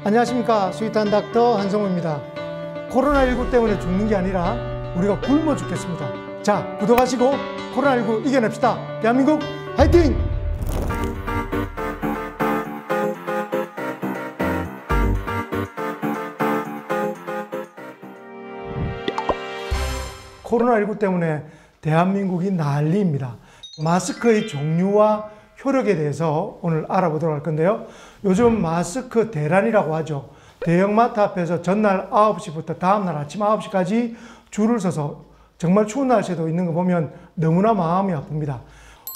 안녕하십니까. 스윗한 닥터 한성우입니다. 코로나19 때문에 죽는 게 아니라 우리가 굶어 죽겠습니다. 자, 구독하시고 코로나19 이겨냅시다. 대한민국 화이팅! 코로나19 때문에 대한민국이 난리입니다. 마스크의 종류와 효력에 대해서 오늘 알아보도록 할 건데요. 요즘 마스크 대란이라고 하죠. 대형마트 앞에서 전날 9시부터 다음날 아침 9시까지 줄을 서서 정말 추운 날씨에도 있는 거 보면 너무나 마음이 아픕니다.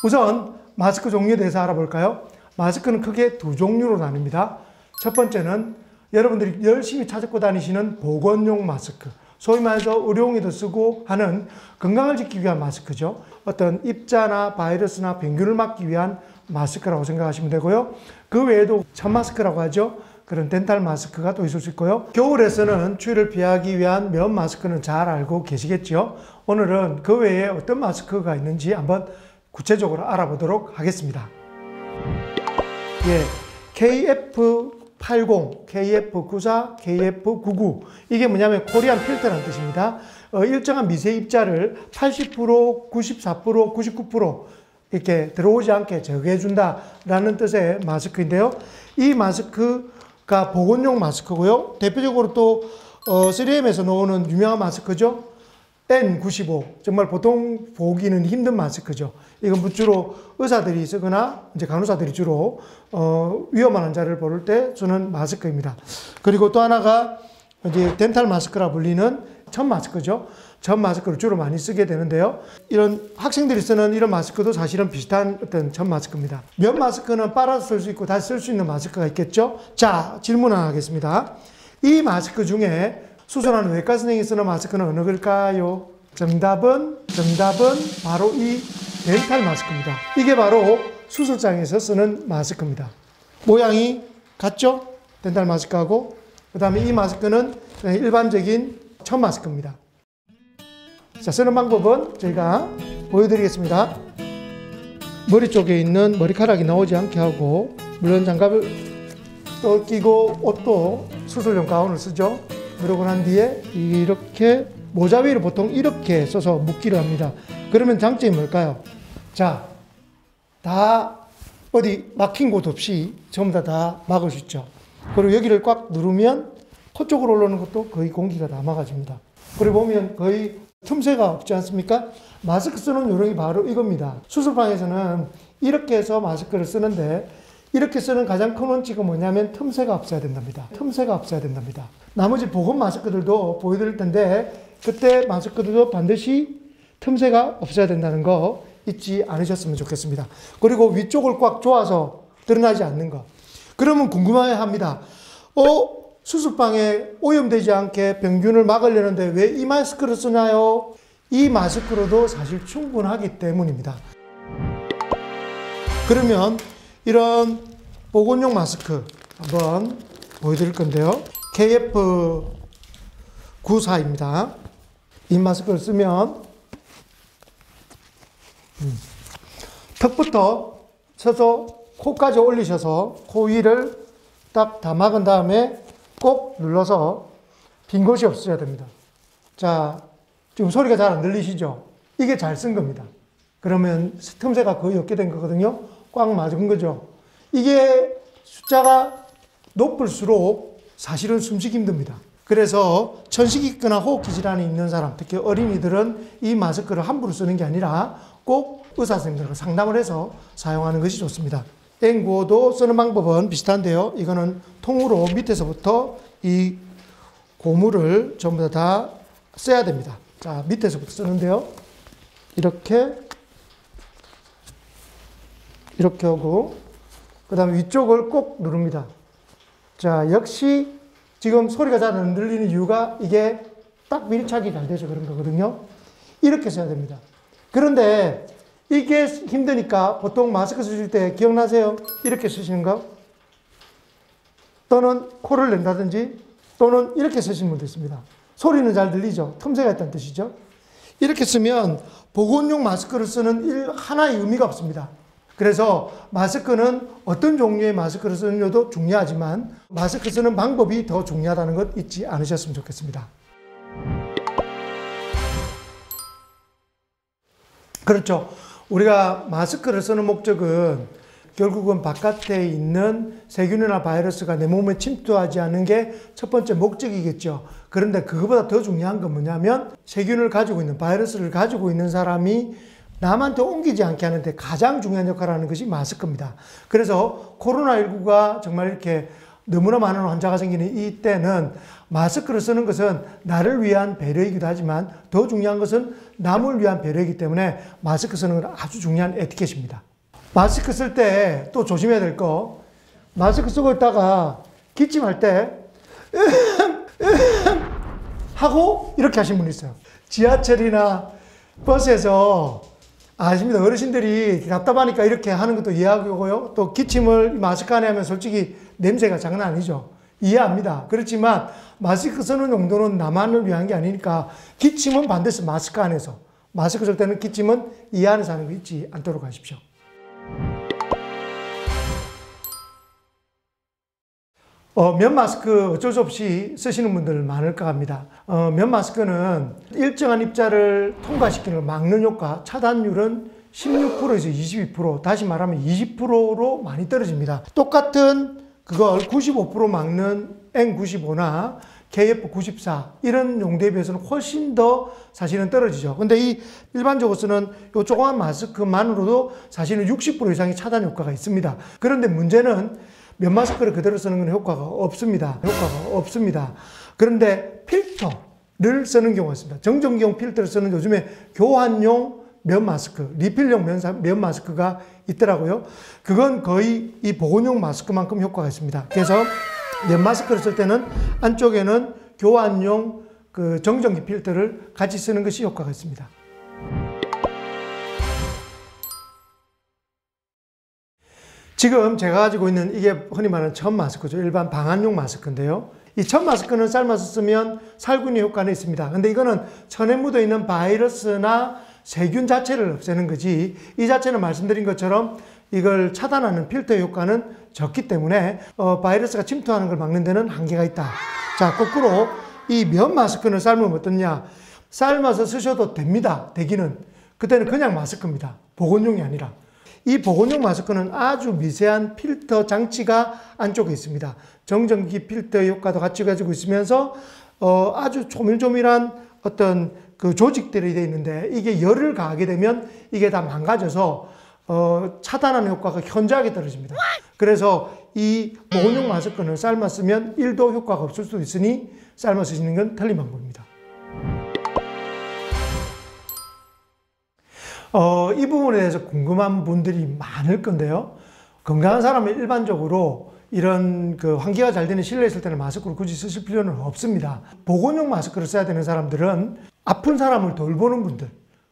우선 마스크 종류에 대해서 알아볼까요? 마스크는 크게 두 종류로 나뉩니다. 첫 번째는 여러분들이 열심히 찾고 다니시는 보건용 마스크, 소위 말해서 의료용에도 쓰고 하는 건강을 지키기 위한 마스크죠. 어떤 입자나 바이러스나 병균을 막기 위한 마스크라고 생각하시면 되고요. 그 외에도 천마스크라고 하죠. 그런 덴탈 마스크가 또 있을 수 있고요. 겨울에서는 추위를 피하기 위한 면 마스크는 잘 알고 계시겠죠. 오늘은 그 외에 어떤 마스크가 있는지 한번 구체적으로 알아보도록 하겠습니다. 예, KF80, KF94, KF99 이게 뭐냐면 코리안 필터라는 뜻입니다. 일정한 미세 입자를 80%, 94%, 99% 이렇게 들어오지 않게 제거해준다라는 뜻의 마스크인데요. 이 마스크가 보건용 마스크고요. 대표적으로 또 3M에서 나오는 유명한 마스크죠. N95 정말 보통 보기는 힘든 마스크죠. 이건 주로 의사들이 쓰거나 이제 간호사들이 주로 위험한 환자를 볼 때 쓰는 마스크입니다. 그리고 또 하나가 이제 덴탈 마스크라 불리는 천 마스크죠. 천 마스크를 주로 많이 쓰게 되는데요. 이런 학생들이 쓰는 이런 마스크도 사실은 비슷한 어떤 천 마스크입니다. 면 마스크는 빨아서 쓸 수 있고 다시 쓸 수 있는 마스크가 있겠죠. 자, 질문 하나 하겠습니다. 이 마스크 중에 수술하는 외과 선생님이 쓰는 마스크는 어느 걸까요? 정답은 바로 이 덴탈 마스크입니다. 이게 바로 수술장에서 쓰는 마스크입니다. 모양이 같죠? 덴탈 마스크하고. 그 다음에 이 마스크는 일반적인 천 마스크입니다. 자, 쓰는 방법은 저희가 보여드리겠습니다. 머리 쪽에 있는 머리카락이 나오지 않게 하고, 물론 장갑을 또 끼고 옷도 수술용 가운을 쓰죠. 그러고 난 뒤에 이렇게 모자 위를 보통 이렇게 써서 묶기를 합니다. 그러면 장점이 뭘까요? 자, 다 어디 막힌 곳 없이 전부 다 막을 수 있죠. 그리고 여기를 꽉 누르면 코 쪽으로 올라오는 것도 거의 공기가 다 막아집니다. 그리고 보면 거의 틈새가 없지 않습니까? 마스크 쓰는 요령이 바로 이겁니다. 수술방에서는 이렇게 해서 마스크를 쓰는데 이렇게 쓰는 가장 큰 원칙은 뭐냐면 틈새가 없어야 된답니다. 틈새가 없어야 된답니다. 나머지 보건 마스크들도 보여드릴 텐데 그때 마스크들도 반드시 틈새가 없어야 된다는 거 잊지 않으셨으면 좋겠습니다. 그리고 위쪽을 꽉 조아서 드러나지 않는 거. 그러면 궁금해 합니다. 수술방에 오염되지 않게 병균을 막으려는데 왜 이 마스크를 쓰나요? 이 마스크로도 사실 충분하기 때문입니다. 그러면 이런 보건용 마스크 한번 보여드릴 건데요. KF94입니다. 이 마스크를 쓰면 턱부터 서서 코까지 올리셔서 코 위를 딱 다 막은 다음에 꼭 눌러서 빈 곳이 없어야 됩니다. 자, 지금 소리가 잘 안 들리시죠? 이게 잘 쓴 겁니다. 그러면 틈새가 거의 없게 된 거거든요. 꽉 맞은 거죠. 이게 숫자가 높을수록 사실은 숨쉬기 힘듭니다. 그래서 천식이 있거나 호흡기 질환이 있는 사람, 특히 어린이들은 이 마스크를 함부로 쓰는 게 아니라 꼭 의사 선생님들과 상담을 해서 사용하는 것이 좋습니다. N95도 쓰는 방법은 비슷한데요. 이거는 통으로 밑에서부터 이 고무를 전부 다 써야 됩니다. 자, 밑에서부터 쓰는데요. 이렇게 하고 그 다음에 위쪽을 꼭 누릅니다. 자, 역시 지금 소리가 잘 안 들리는 이유가 이게 딱 밀착이 잘 돼서 그런 거거든요. 이렇게 써야 됩니다. 그런데 이게 힘드니까 보통 마스크 쓰실 때 기억나세요? 이렇게 쓰시는 거? 또는 코를 낸다든지 또는 이렇게 쓰시는 분도 있습니다. 소리는 잘 들리죠? 틈새가 있다는 뜻이죠. 이렇게 쓰면 보건용 마스크를 쓰는 하나의 의미가 없습니다. 그래서 마스크는 어떤 종류의 마스크를 쓰느냐도 중요하지만 마스크 쓰는 방법이 더 중요하다는 것 잊지 않으셨으면 좋겠습니다. 그렇죠. 우리가 마스크를 쓰는 목적은 결국은 바깥에 있는 세균이나 바이러스가 내 몸에 침투하지 않는 게 첫 번째 목적이겠죠. 그런데 그거보다 더 중요한 건 뭐냐면 세균을 가지고 있는, 바이러스를 가지고 있는 사람이 남한테 옮기지 않게 하는데 가장 중요한 역할을 하는 것이 마스크입니다. 그래서 코로나19가 정말 이렇게 너무나 많은 환자가 생기는 이때는 마스크를 쓰는 것은 나를 위한 배려이기도 하지만 더 중요한 것은 남을 위한 배려이기 때문에 마스크 쓰는 건 아주 중요한 에티켓입니다. 마스크 쓸 때 또 조심해야 될 거, 마스크 쓰고 있다가 기침할 때 하고 이렇게 하신 분이 있어요. 지하철이나 버스에서 아십니다. 어르신들이 답답하니까 이렇게 하는 것도 이해하고요. 또 기침을 마스크 안에 하면 솔직히 냄새가 장난 아니죠. 이해합니다. 그렇지만 마스크 쓰는 용도는 나만을 위한 게 아니니까 기침은 반드시 마스크 안에서, 마스크 쓸 때는 기침은 이 안에서 하는 거 잊지 않도록 하십시오. 면 마스크 어쩔 수 없이 쓰시는 분들 많을까 합니다. 면 마스크는 일정한 입자를 통과시키는 걸 막는 효과, 차단율은 16%에서 22%, 다시 말하면 20%로 많이 떨어집니다. 똑같은 그걸 95% 막는 N95나 KF94 이런 용도에 비해서는 훨씬 더 사실은 떨어지죠. 근데 이 일반적으로 쓰는 이 조그만 마스크만으로도 사실은 60% 이상의 차단 효과가 있습니다. 그런데 문제는 면 마스크를 그대로 쓰는 건 효과가 없습니다. 그런데 필터를 쓰는 경우가 있습니다. 정전기용 필터를 쓰는 요즘에 교환용 면 마스크, 리필용 면 마스크가 있더라고요. 그건 거의 이 보건용 마스크만큼 효과가 있습니다. 그래서 면 마스크를 쓸 때는 안쪽에는 교환용 그 정전기 필터를 같이 쓰는 것이 효과가 있습니다. 지금 제가 가지고 있는 이게 흔히 말하는 천 마스크죠. 일반 방한용 마스크인데요. 이 천 마스크는 삶아서 쓰면 살균의 효과는 있습니다. 근데 이거는 천에 묻어 있는 바이러스나 세균 자체를 없애는 거지, 이 자체는 말씀드린 것처럼 이걸 차단하는 필터 효과는 적기 때문에 바이러스가 침투하는 걸 막는 데는 한계가 있다. 자, 거꾸로 이 면 마스크는 삶으면 어떠냐? 삶아서 쓰셔도 됩니다. 되기는. 그때는 그냥 마스크입니다. 보건용이 아니라. 이 보건용 마스크는 아주 미세한 필터 장치가 안쪽에 있습니다. 정전기 필터 효과도 같이 가지고 있으면서 아주 조밀조밀한 어떤 그 조직들이 되어 있는데 이게 열을 가하게 되면 이게 다 망가져서 차단하는 효과가 현저하게 떨어집니다. 그래서 이 보건용 마스크는 삶아 쓰면 1도 효과가 없을 수도 있으니 삶아 쓰시는 건 틀린 방법입니다. 이 부분에 대해서 궁금한 분들이 많을 건데요. 건강한 사람은 일반적으로 이런 그 환기가 잘 되는 실내에 있을 때는 마스크를 굳이 쓰실 필요는 없습니다. 보건용 마스크를 써야 되는 사람들은 아픈 사람을 돌보는 분들,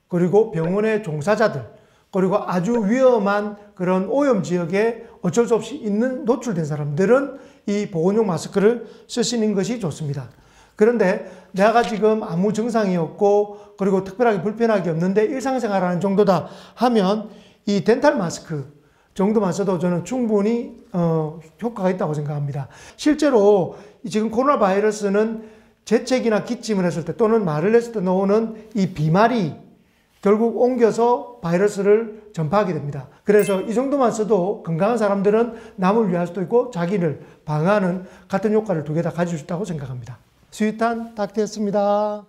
그리고 병원의 종사자들, 그리고 아주 위험한 그런 오염 지역에 어쩔 수 없이 노출된 사람들은 이 보건용 마스크를 쓰시는 것이 좋습니다. 그런데 내가 지금 아무 증상이 없고 그리고 특별하게 불편하게 없는데 일상생활하는 정도다 하면 이 덴탈 마스크 정도만 써도 저는 충분히 효과가 있다고 생각합니다. 실제로 지금 코로나 바이러스는 재채기나 기침을 했을 때 또는 말을 했을 때 나오는 이 비말이 결국 옮겨서 바이러스를 전파하게 됩니다. 그래서 이 정도만 써도 건강한 사람들은 남을 위할 수도 있고 자기를 방어하는 같은 효과를 두 개 다 가질 수 있다고 생각합니다. 스윗한 닥터였습니다.